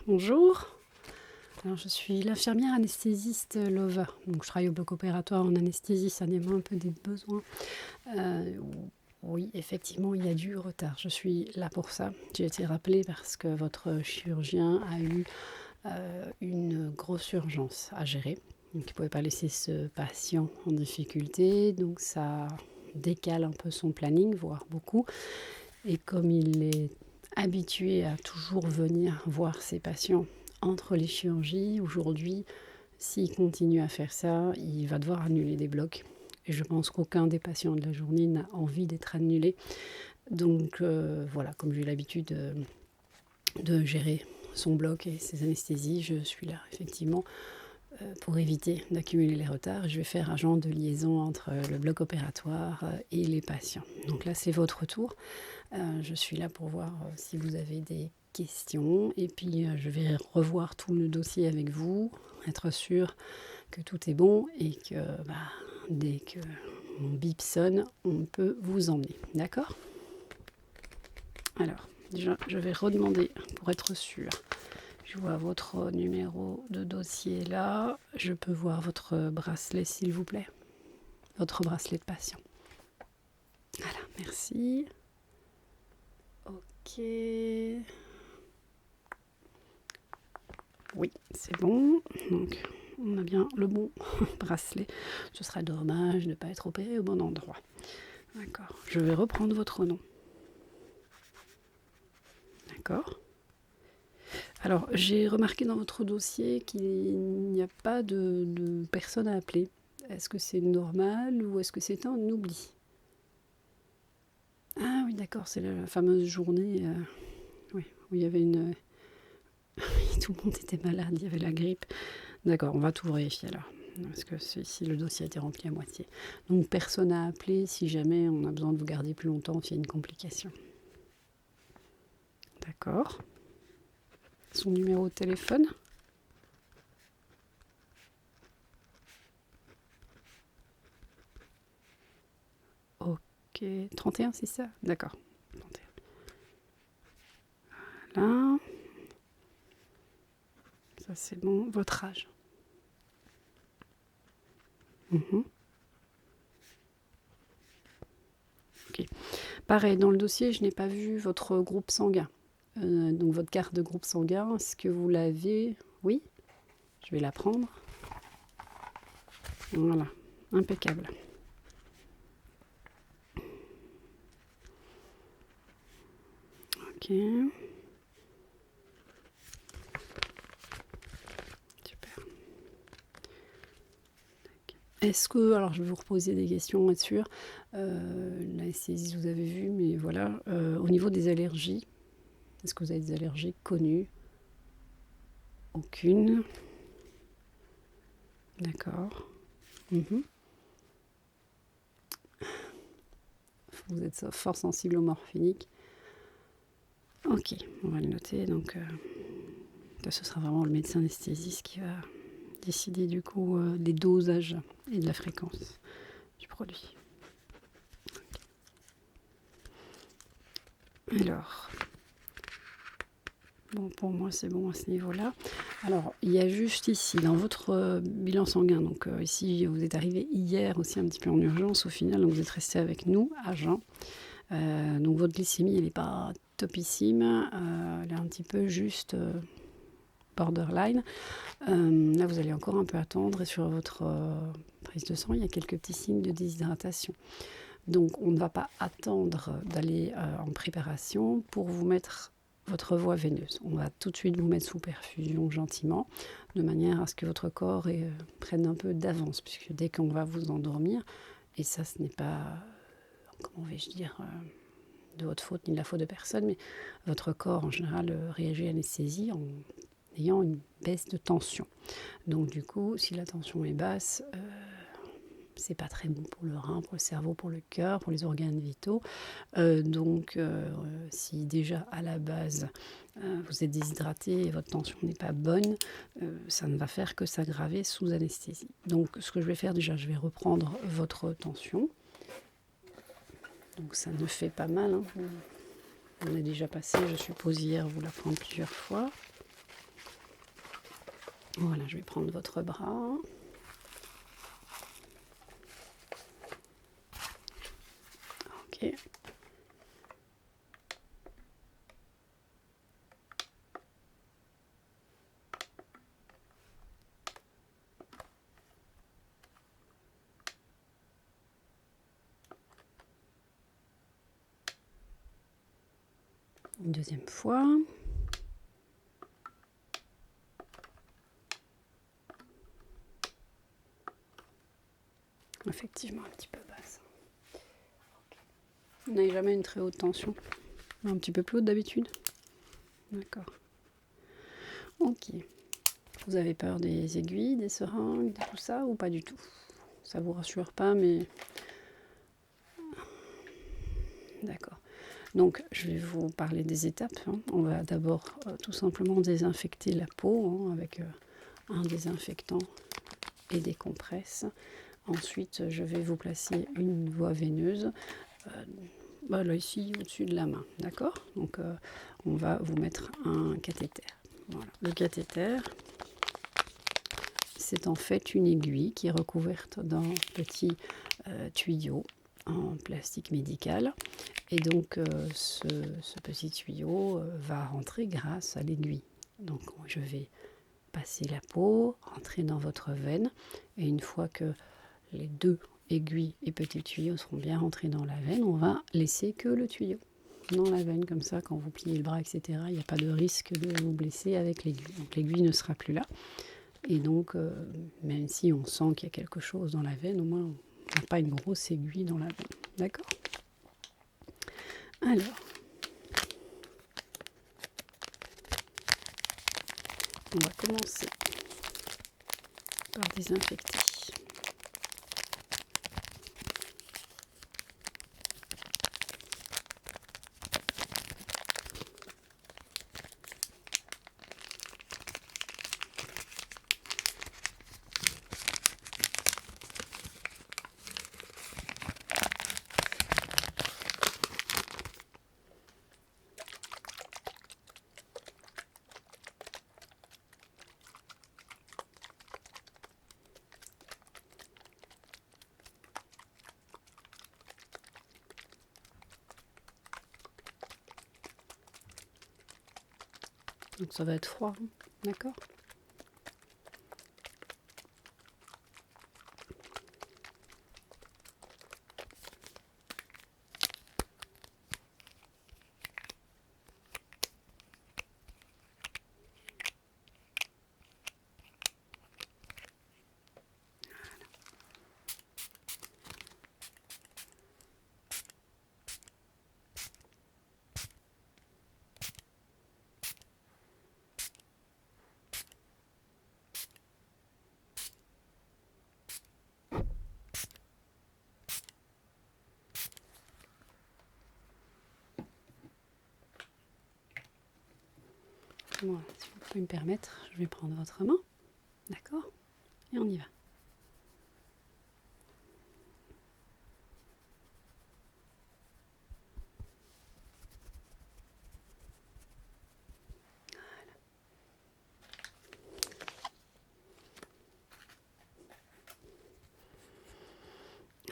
Bonjour. Alors, je suis l'infirmière anesthésiste Lover. Donc, je travaille au bloc opératoire en anesthésie. Ça dépend un peu des besoins. Euh, oui, effectivement, il y a du retard. Je suis là pour ça. J'ai été rappelée parce que votre chirurgien a eu une grosse urgence à gérer. Donc, il ne pouvait pas laisser ce patient en difficulté. Donc, ça décale un peu son planning, voire beaucoup. Et comme il est habitué à toujours venir voir ses patients entre les chirurgies, aujourd'hui, s'il continue à faire ça, il va devoir annuler des blocs. Et je pense qu'aucun des patients de la journée n'a envie d'être annulé. Donc voilà, comme j'ai l'habitude de gérer son bloc et ses anesthésies, je suis là effectivement pour éviter d'accumuler les retards. Je vais faire agent de liaison entre le bloc opératoire et les patients. Donc là, c'est votre tour. Je suis là pour voir si vous avez des questions et puis je vais revoir tout le dossier avec vous, être sûr que tout est bon et que dès que mon bip sonne, on peut vous emmener. D'accord? Alors, déjà, je vais redemander pour être sûr. Je vois votre numéro de dossier là. Je peux voir votre bracelet, s'il vous plaît. Votre bracelet de patient. Voilà, merci. Ok. Oui, c'est bon. Donc, on a bien le bon bracelet. Ce serait dommage de ne pas être opéré au bon endroit. D'accord. Je vais reprendre votre nom. D'accord. Alors, j'ai remarqué dans votre dossier qu'il n'y a pas de personne à appeler. Est-ce que c'est normal ou est-ce que c'est un oubli? Ah oui, d'accord, c'est la fameuse journée oui, où il y avait une... tout le monde était malade, il y avait la grippe. D'accord, on va tout vérifier alors. Parce que ici, le dossier a été rempli à moitié. Donc, personne à appeler si jamais on a besoin de vous garder plus longtemps s'il y a une complication. D'accord. Son numéro de téléphone? Ok, 31, c'est ça? D'accord. 31. Là. Ça, c'est bon. Votre âge? Ok. Pareil, dans le dossier, je n'ai pas vu votre groupe sanguin. Donc, votre carte de groupe sanguin, est-ce que vous l'avez? Oui? Je vais la prendre. Voilà, impeccable. Ok. Super. Est-ce que, alors je vais vous reposer des questions, être sûr. L'anesthésie, vous avez vu, mais voilà. Au niveau des allergies, est-ce que vous avez des allergies connues? Aucune. D'accord. Vous êtes fort sensible au morphinique. Ok, on va le noter. Donc, ce sera vraiment le médecin anesthésiste qui va décider du coup des dosages et de la fréquence du produit. Alors, bon, pour moi c'est bon à ce niveau-là. Alors, il y a juste ici, dans votre bilan sanguin, donc ici vous êtes arrivé hier aussi un petit peu en urgence au final, donc vous êtes resté avec nous à Jean. Donc votre glycémie, elle n'est pas topissime, elle est un petit peu juste borderline. Là, vous allez encore un peu attendre et sur votre prise de sang, il y a quelques petits signes de déshydratation. Donc, on ne va pas attendre d'aller en préparation pour vous mettre votre voie veineuse. On va tout de suite vous mettre sous perfusion gentiment, de manière à ce que votre corps prenne un peu d'avance, puisque dès qu'on va vous endormir, et ça, ce n'est pas, comment vais-je dire, de votre faute ni de la faute de personne, mais votre corps en général réagit à l'anesthésie en ayant une baisse de tension. Donc du coup, si la tension est basse, c'est pas très bon pour le rein, pour le cerveau, pour le cœur, pour les organes vitaux. Donc si déjà à la base vous êtes déshydraté et votre tension n'est pas bonne, ça ne va faire que s'aggraver sous anesthésie. Donc ce que je vais faire déjà, je vais reprendre votre tension. Donc ça ne fait pas mal, hein. On est déjà passé, je suppose, hier, vous la prendre plusieurs fois. Voilà, je vais prendre votre bras. Ok. Une deuxième fois. Effectivement, un petit peu basse. Vous n'avez jamais une très haute tension? Un petit peu plus haute d'habitude? D'accord. Ok. Vous avez peur des aiguilles, des seringues, de tout ça ou pas du tout? Ça vous rassure pas, mais... D'accord. Donc, je vais vous parler des étapes. On va d'abord tout simplement désinfecter la peau avec un désinfectant et des compresses. Ensuite, je vais vous placer une voie veineuse là ici au-dessus de la main. D'accord? Donc, on va vous mettre un cathéter. Voilà. Le cathéter, c'est en fait une aiguille qui est recouverte d'un petit tuyau en plastique médical. Et donc, ce petit tuyau va rentrer grâce à l'aiguille. Donc, je vais passer la peau, rentrer dans votre veine. Et une fois que les deux aiguilles et petits tuyaux seront bien rentrés dans la veine, on va laisser que le tuyau dans la veine. Comme ça, quand vous pliez le bras, etc., il n'y a pas de risque de vous blesser avec l'aiguille. Donc, l'aiguille ne sera plus là. Et donc, même si on sent qu'il y a quelque chose dans la veine, au moins, on n'a pas une grosse aiguille dans la veine. D'accord ? Alors, on va commencer par désinfecter. Donc ça va être froid, d'accord ? Voilà, si vous pouvez me permettre, je vais prendre votre main, d'accord ? Et on y va.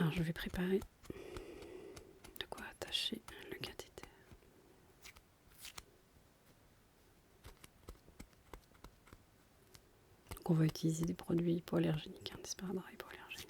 Alors je vais préparer de quoi attacher le cathéter. Donc on va utiliser des produits hypoallergéniques, des sparadraps hypoallergéniques.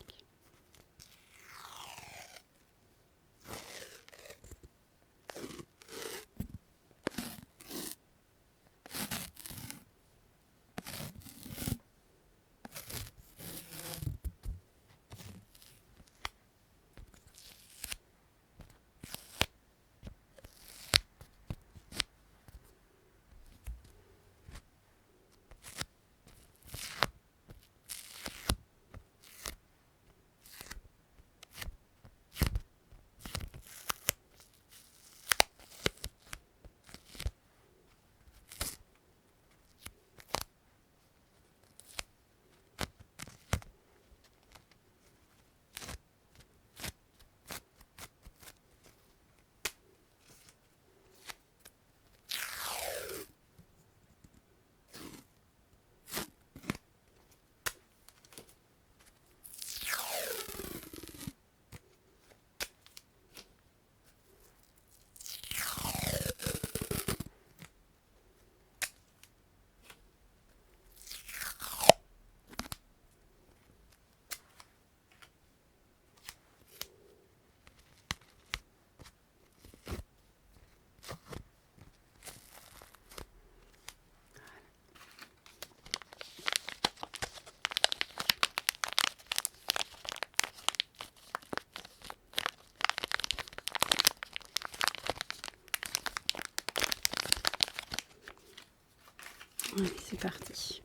Allez, c'est parti.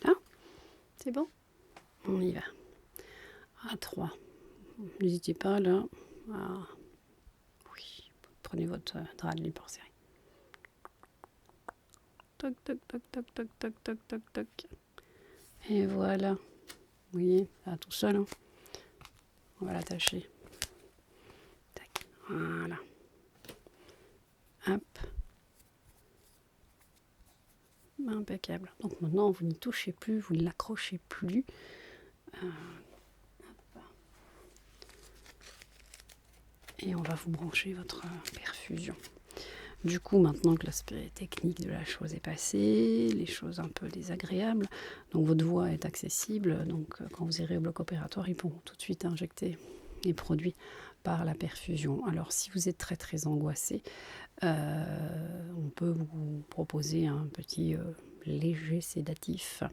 Voilà, c'est bon. On y va. À 3. N'hésitez pas là. Ah, oui, prenez votre drap de lit pour serrer. Toc, toc, toc, toc, toc, toc, toc, toc, toc. Et voilà. Vous voyez, là, tout seul. Hein. On va l'attacher. Tac. Voilà. Hop. Impeccable. Donc maintenant, vous n'y touchez plus, vous ne l'accrochez plus. Et on va vous brancher votre perfusion. Du coup, maintenant que l'aspect technique de la chose est passé, les choses un peu désagréables, donc votre voix est accessible, donc quand vous irez au bloc opératoire, ils pourront tout de suite injecter les produits par la perfusion. Alors si vous êtes très très angoissé, on peut vous proposer un petit léger sédatif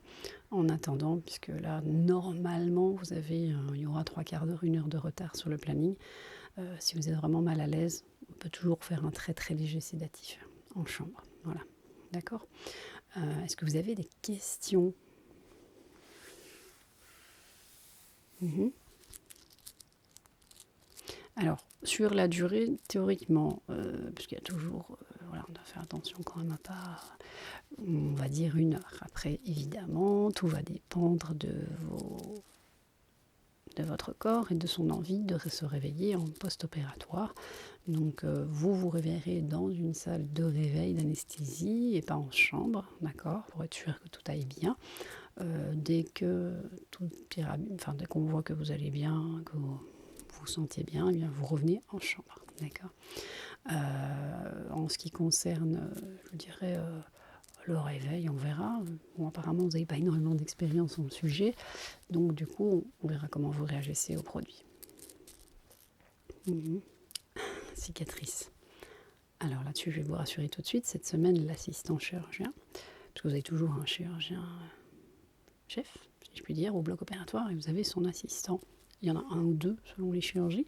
en attendant, puisque là normalement vous avez, il y aura 3/4 d'heure, 1 heure de retard sur le planning. Si vous êtes vraiment mal à l'aise, on peut toujours faire un très très léger sédatif en chambre. Voilà, d'accord. Est-ce que vous avez des questions? Alors, sur la durée, théoriquement, puisqu'il y a toujours, voilà, on doit faire attention quand même à pas, on va dire 1 heure. Après, évidemment, tout va dépendre de votre corps et de son envie de se réveiller en post-opératoire. Donc vous vous réveillerez dans une salle de réveil d'anesthésie et pas en chambre, d'accord, pour être sûr que tout aille bien. Dès que tout ira, enfin dès qu'on voit que vous allez bien, que vous vous sentiez bien, eh bien vous revenez en chambre, d'accord. En ce qui concerne, je dirais, le réveil, on verra. Bon, apparemment, vous n'avez pas énormément d'expérience sur le sujet, donc du coup, on verra comment vous réagissez au produit. Cicatrice. Alors là-dessus, je vais vous rassurer tout de suite, cette semaine, l'assistant chirurgien, parce que vous avez toujours un chirurgien chef, si je puis dire, au bloc opératoire, et vous avez son assistant. Il y en a 1 ou 2 selon les chirurgies.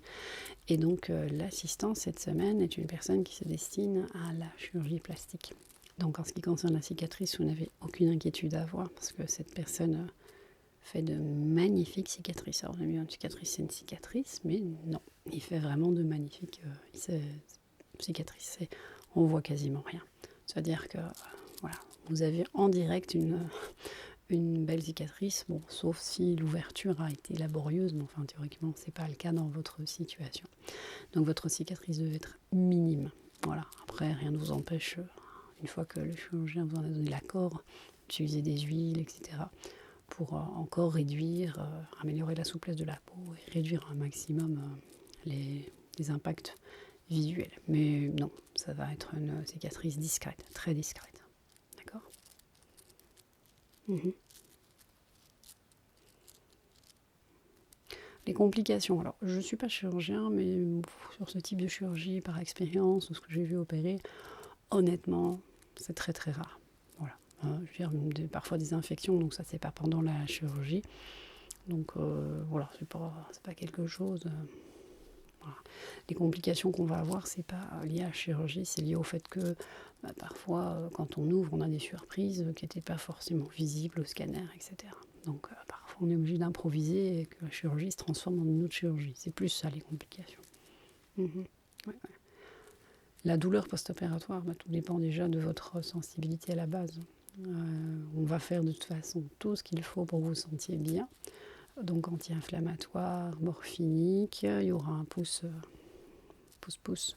Et donc l'assistant cette semaine est une personne qui se destine à la chirurgie plastique. Donc en ce qui concerne la cicatrice, vous n'avez aucune inquiétude à avoir parce que cette personne fait de magnifiques cicatrices. Alors, on a mis une cicatrice, c'est une cicatrice, mais non, il fait vraiment de magnifiques cicatrices. On voit quasiment rien. C'est-à-dire que voilà, vous avez en direct une belle cicatrice, bon, sauf si l'ouverture a été laborieuse, mais enfin théoriquement c'est pas le cas dans votre situation. Donc votre cicatrice devait être minime. Voilà. Après, rien ne vous empêche, une fois que le chirurgien vous en a donné l'accord, d'utiliser des huiles, etc. pour encore réduire, améliorer la souplesse de la peau et réduire un maximum les impacts visuels. Mais non, ça va être une cicatrice discrète, très discrète. D'accord ? Les complications. Alors, je ne suis pas chirurgien, mais sur ce type de chirurgie, par expérience, ou ce que j'ai vu opérer, honnêtement, c'est très très rare. Voilà. Je veux dire, parfois des infections, donc ça, c'est pas pendant la chirurgie. Donc voilà, c'est pas quelque chose. Voilà. Les complications qu'on va avoir, c'est pas lié à la chirurgie, c'est lié au fait que parfois, quand on ouvre, on a des surprises qui n'étaient pas forcément visibles au scanner, etc. Donc parfois, on est obligé d'improviser et que la chirurgie se transforme en une autre chirurgie. C'est plus ça, les complications. Ouais. La douleur post-opératoire, tout dépend déjà de votre sensibilité à la base. On va faire de toute façon tout ce qu'il faut pour que vous vous sentiez bien. Donc anti-inflammatoire, morphinique, il y aura un pouce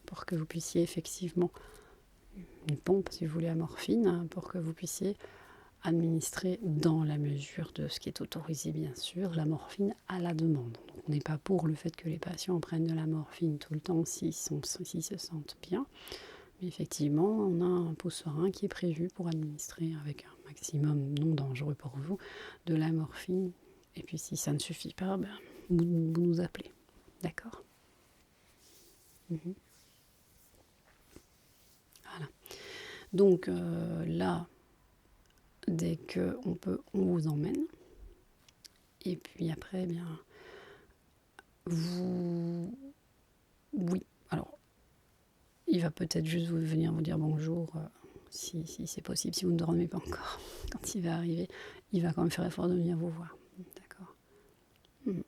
pour que vous puissiez effectivement, une pompe si vous voulez à morphine, pour que vous puissiez administrer dans la mesure de ce qui est autorisé bien sûr, la morphine à la demande. Donc on n'est pas pour le fait que les patients prennent de la morphine tout le temps s'ils se sentent bien. Mais effectivement, on a un pot serein qui est prévu pour administrer avec un maximum non dangereux pour vous de la morphine. Et puis si ça ne suffit pas, vous nous appelez. D'accord ? Voilà. Donc là, dès qu'on peut, on vous emmène. Et puis après, oui. Alors, il va peut-être juste venir vous dire bonjour, si c'est possible, si vous ne dormez pas encore. Quand il va arriver, il va quand même faire l'effort de venir vous voir. D'accord. Ouais.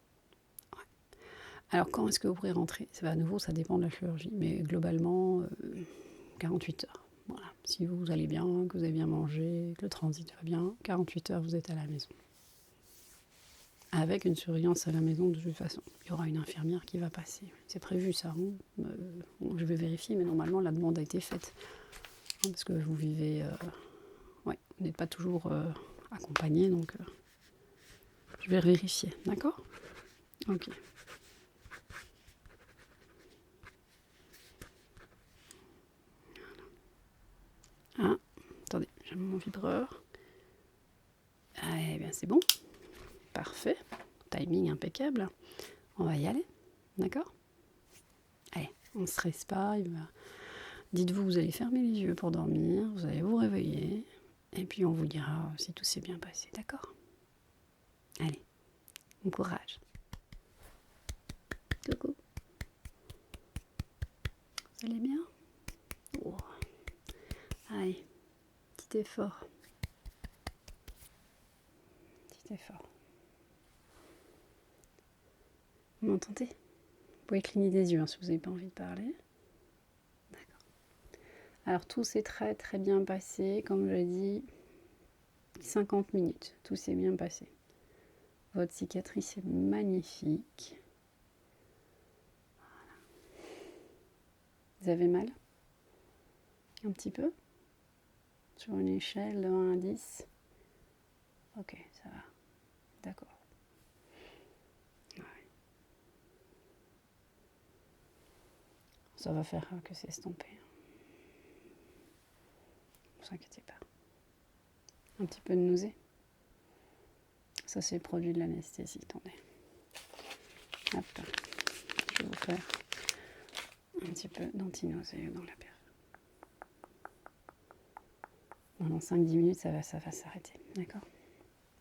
Alors, quand est-ce que vous pourrez rentrer? À nouveau, ça dépend de la chirurgie, mais globalement, 48 heures. Voilà. Si vous allez bien, que vous avez bien mangé, que le transit va bien, 48 heures, vous êtes à la maison. Avec une surveillance à la maison de toute façon. Il y aura une infirmière qui va passer. C'est prévu ça. Je vais vérifier, mais normalement la demande a été faite. Parce que vous vivez... ouais, vous n'êtes pas toujours accompagné, donc je vais vérifier. D'accord? Ok. Ah, attendez, j'ai mon vibreur. Ah, eh bien c'est bon. Parfait. Timing impeccable. On va y aller. D'accord? Allez, on ne stresse pas. Dites-vous, vous allez fermer les yeux pour dormir. Vous allez vous réveiller. Et puis on vous dira si tout s'est bien passé. D'accord? Allez, bon courage. Coucou. Vous allez bien? Oh. Allez, petit effort. Petit effort. Vous m'entendez? Vous pouvez cligner des yeux si vous n'avez pas envie de parler. D'accord. Alors tout s'est très très bien passé. Comme je l'ai dit, 50 minutes. Tout s'est bien passé. Votre cicatrice est magnifique. Voilà. Vous avez mal? Un petit peu? Sur une échelle de 1 à 10? Ok, ça va. D'accord. Ouais. Ça va faire que s'estomper. Ne vous inquiétez pas. Un petit peu de nausée. Ça, c'est le produit de l'anesthésie. Attendez. Hop. Je vais vous faire un petit peu d'antinausée dans la paire. Dans 5-10 minutes, ça va s'arrêter. D'accord?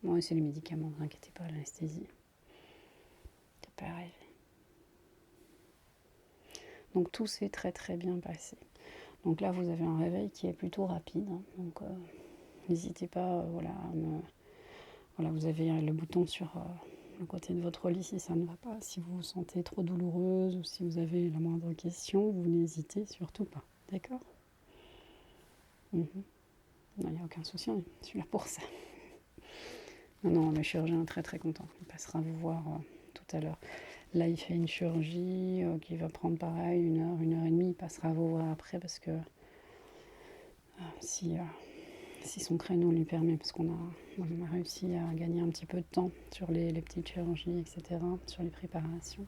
Bon, c'est les médicaments, ne vous inquiétez pas, l'anesthésie. Ça peut arriver. Donc tout s'est très très bien passé. Donc là, vous avez un réveil qui est plutôt rapide. Hein, donc n'hésitez pas, voilà, vous avez le bouton sur le côté de votre lit si ça ne va pas. Si vous vous sentez trop douloureuse ou si vous avez la moindre question, vous n'hésitez surtout pas. D'accord? Non, il n'y a aucun souci, je suis là pour ça. Non, le chirurgien est très très content. Il passera vous voir tout à l'heure. Là, il fait une chirurgie qui va prendre pareil 1 heure et demie. Il passera vous voir après parce que si son créneau lui permet, parce qu'on a réussi à gagner un petit peu de temps sur les petites chirurgies, etc., sur les préparations.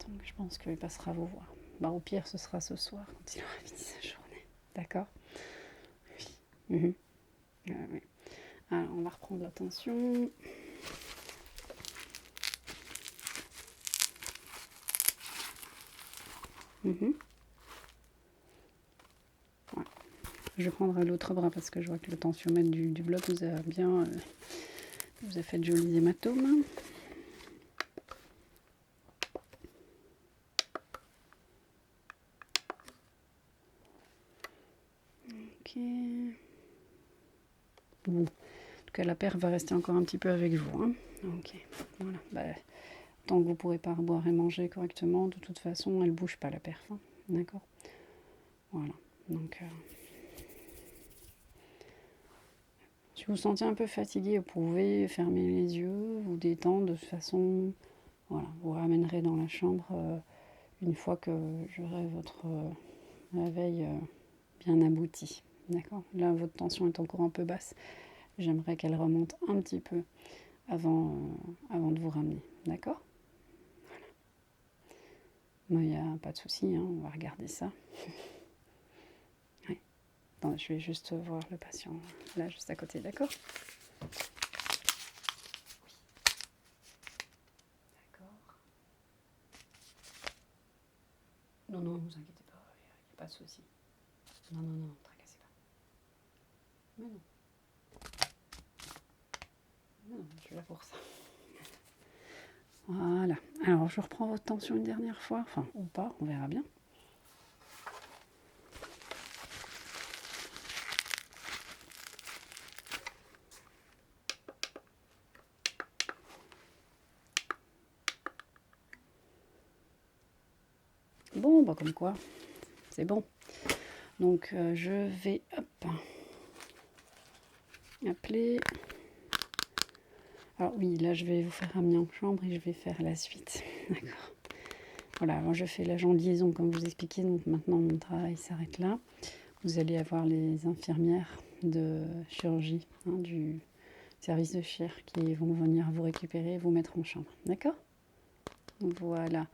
Donc je pense qu'il passera vous voir. Au pire, ce sera ce soir quand il aura fini sa journée. D'accord? Oui. Oui. Alors, on va reprendre la tension. Ouais. Je prendrai l'autre bras parce que je vois que le tensiomètre du bloc vous a bien vous a fait de jolis hématomes. Ok. Bon. En tout cas, la paire va rester encore un petit peu avec vous. Hein. Ok. Voilà. Tant que vous ne pourrez pas boire et manger correctement, de toute façon, elle ne bouge pas la paire. Hein. D'accord? Voilà. Donc, si vous vous sentez un peu fatigué, vous pouvez fermer les yeux, vous détendre. De toute façon, voilà, vous ramènerez dans la chambre une fois que j'aurai votre réveil bien abouti. D'accord? Là, votre tension est encore un peu basse. J'aimerais qu'elle remonte un petit peu avant de vous ramener. D'accord? Il n'y a pas de souci, hein, on va regarder ça. Ouais. Attends, je vais juste voir le patient là, juste à côté, d'accord? D'accord. Non, ne vous inquiétez pas, il n'y a pas de souci. Non, ne tracassez pas. Mais non. Non, je suis là pour ça. Voilà. Alors, je reprends votre tension une dernière fois. Enfin, ou pas, on verra bien. bon, bah comme quoi, c'est bon. Donc je vais appeler. Alors oui, là je vais vous faire ramener en chambre et je vais faire la suite. D'accord. Voilà, moi je fais l'agent de liaison comme je vous expliquais, donc maintenant mon travail s'arrête là. Vous allez avoir les infirmières de chirurgie du service de chir qui vont venir vous récupérer et vous mettre en chambre. D'accord? Voilà.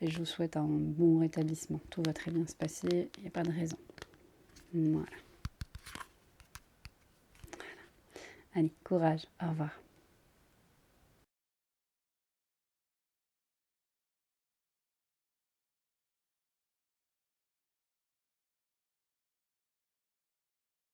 Et je vous souhaite un bon rétablissement. Tout va très bien se passer, il n'y a pas de raison. Voilà. Allez, courage, au revoir.